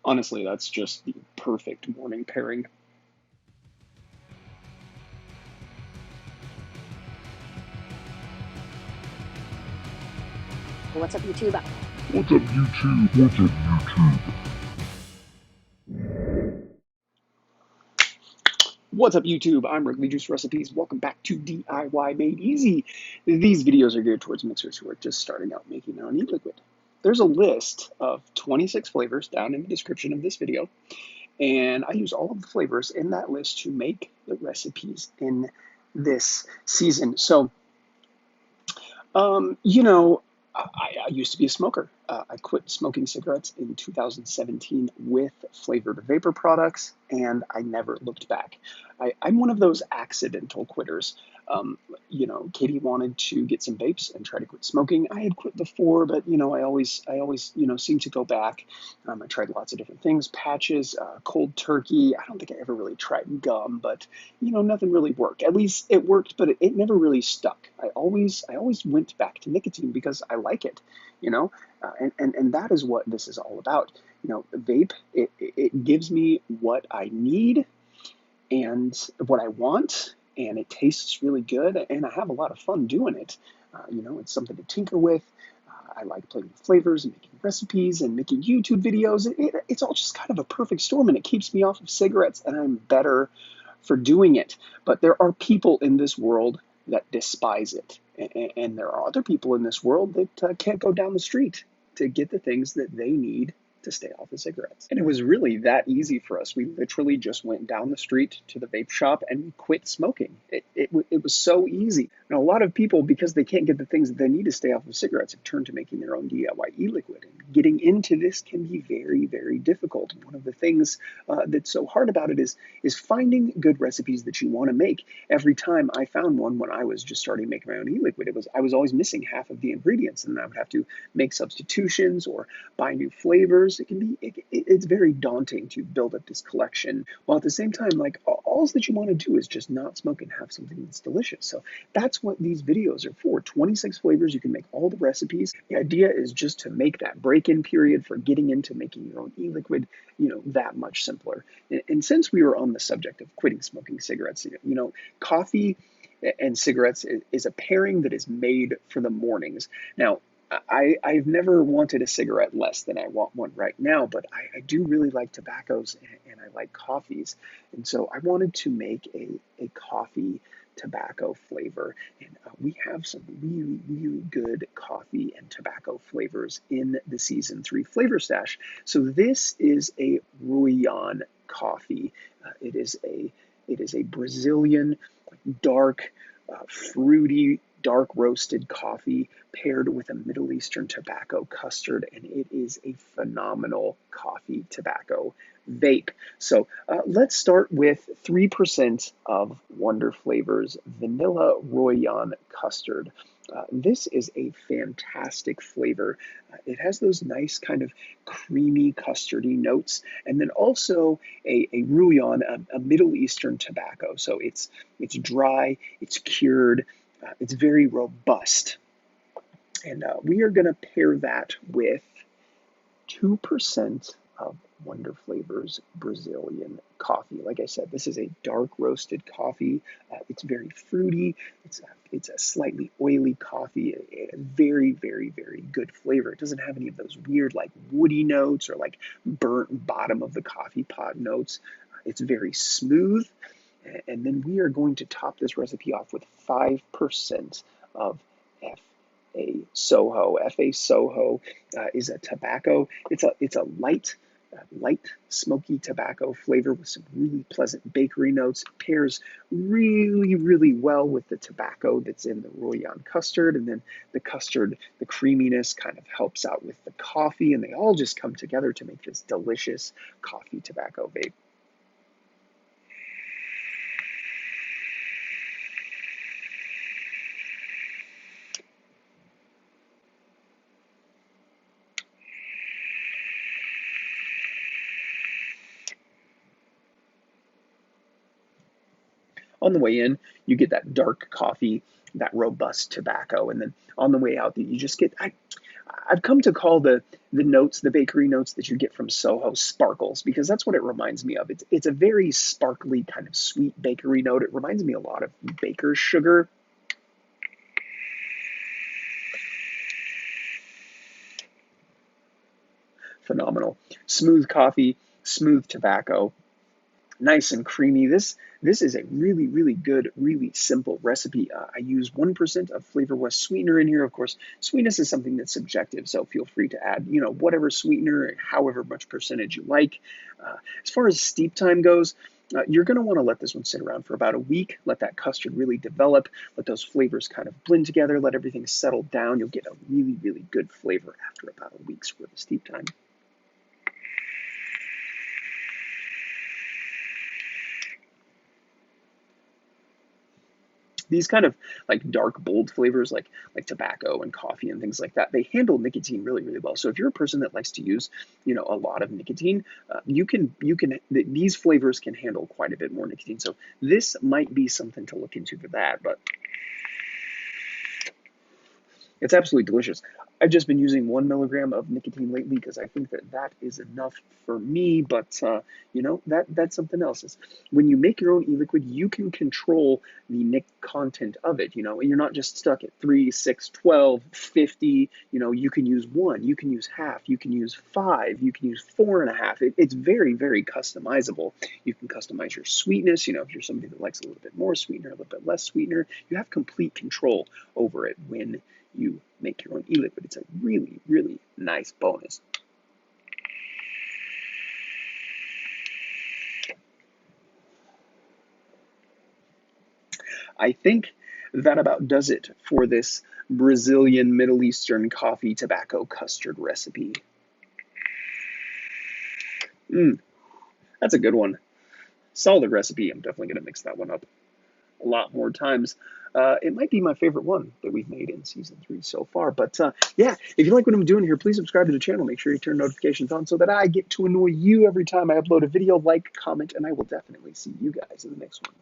Honestly, that's just the perfect morning pairing. What's up, YouTube? What's up, YouTube? What's up, YouTube? What's up, YouTube? I'm Wrigley Juice Recipes. Welcome back to DIY Made Easy. These videos are geared towards mixers who are just starting out making their own e-liquid. There's a list of 26 flavors down in the description of this video, and I use all of the flavors in that list to make the recipes in this season. So you know, I used to be a smoker. I quit smoking cigarettes in 2017 with flavored vapor products, and I never looked back. I'm one of those accidental quitters. Katie wanted to get some vapes and try to quit smoking. I had quit before, but I always seem to go back. I tried lots of different things, patches, cold turkey. I don't think I ever really tried gum, but nothing really worked. At least it worked, but it never really stuck. I always went back to nicotine because I like it, and that is what this is all about. Vape, it gives me what I need and what I want, and it tastes really good, and I have a lot of fun doing it. It's something to tinker with. I like playing with flavors and making recipes and making YouTube videos. It's all just kind of a perfect storm, and it keeps me off of cigarettes, and I'm better for doing it. But there are people in this world that despise it, and there are other people in this world that can't go down the street to get the things that they need to stay off of cigarettes. And it was really that easy for us. We literally just went down the street to the vape shop and we quit smoking. It was so easy. Now, a lot of people, because they can't get the things that they need to stay off of cigarettes, have turned to making their own DIY e-liquid. And getting into this can be very, very difficult. One of the things that's so hard about it is finding good recipes that you want to make. Every time I found one when I was just starting making my own e-liquid, I was always missing half of the ingredients, and I would have to make substitutions or buy new flavors. It's very daunting to build up this collection, while at the same time, like, all that you want to do is just not smoke and have something that's delicious. So that's what these videos are for. 26 flavors. You can make all the recipes. The idea is just to make that break-in period for getting into making your own e-liquid, that much simpler. And since we were on the subject of quitting smoking cigarettes, coffee and cigarettes is a pairing that is made for the mornings. Now, I've never wanted a cigarette less than I want one right now, but I do really like tobaccos, and I like coffees. And so I wanted to make a coffee tobacco flavor. And we have some really, really good coffee and tobacco flavors in the season 3 flavor stash. So this is a Ruyan coffee. It is a Brazilian dark, fruity, dark roasted coffee paired with a Middle Eastern tobacco custard, and it is a phenomenal coffee tobacco vape. So let's start with 3% of Wonder Flavors Vanilla Ruyan Custard. This is a fantastic flavor. It has those nice kind of creamy, custardy notes, and then also a Ruyan, a Middle Eastern tobacco. So it's dry, it's cured, it's very robust. And we are going to pair that with 2% of Wonder Flavors Brazilian coffee. Like I said, this is a dark roasted coffee. It's very fruity. It's a slightly oily coffee. A very, very, very good flavor. It doesn't have any of those weird like woody notes or like burnt bottom of the coffee pot notes. It's very smooth. And then we are going to top this recipe off with 5% of FA Soho. FA Soho is a tobacco. It's a light smoky tobacco flavor with some really pleasant bakery notes. It pairs really, really well with the tobacco that's in the Ruyan custard, and then the custard, the creaminess kind of helps out with the coffee, and they all just come together to make this delicious coffee tobacco vape. On the way in, you get that dark coffee, that robust tobacco, and then on the way out, you just get I've come to call the notes, the bakery notes that you get from Soho, sparkles, because that's what it reminds me of. It's a very sparkly kind of sweet bakery note. It reminds me a lot of baker's sugar. Phenomenal. Smooth coffee, smooth tobacco, nice and creamy. This is a really, really good, really simple recipe. I use 1% of Flavor West sweetener in here. Of course, sweetness is something that's subjective, so feel free to add, whatever sweetener, however much percentage you like. As far as steep time goes, you're going to want to let this one sit around for about a week, let that custard really develop, let those flavors kind of blend together, let everything settle down. You'll get a really, really good flavor after about a week's worth of steep time. These kind of like dark, bold flavors, like tobacco and coffee and things like that, they handle nicotine really, really well. So if you're a person that likes to use, a lot of nicotine, these flavors can handle quite a bit more nicotine. So this might be something to look into for that, but it's absolutely delicious. I've just been using 1 milligram of nicotine lately because I think that is enough for me, but that's something else. Is when you make your own e-liquid, you can control the nic content of it. You're not just stuck at 3, 6, 12, 50. You can use 1, you can use half, you can use 5, you can use 4.5. It's very, very customizable. You can customize your sweetness. If you're somebody that likes a little bit more sweetener, a little bit less sweetener, you have complete control over it when you make your own e-liquid. It's a really, really nice bonus. I think that about does it for this Brazilian Middle Eastern coffee tobacco custard recipe. That's a good one. Solid recipe. I'm definitely going to mix that one up a lot more times. It might be my favorite one that we've made in season 3 so far. But yeah, if you like what I'm doing here, please subscribe to the channel. Make sure you turn notifications on so that I get to annoy you every time I upload a video. Like, comment, and I will definitely see you guys in the next one.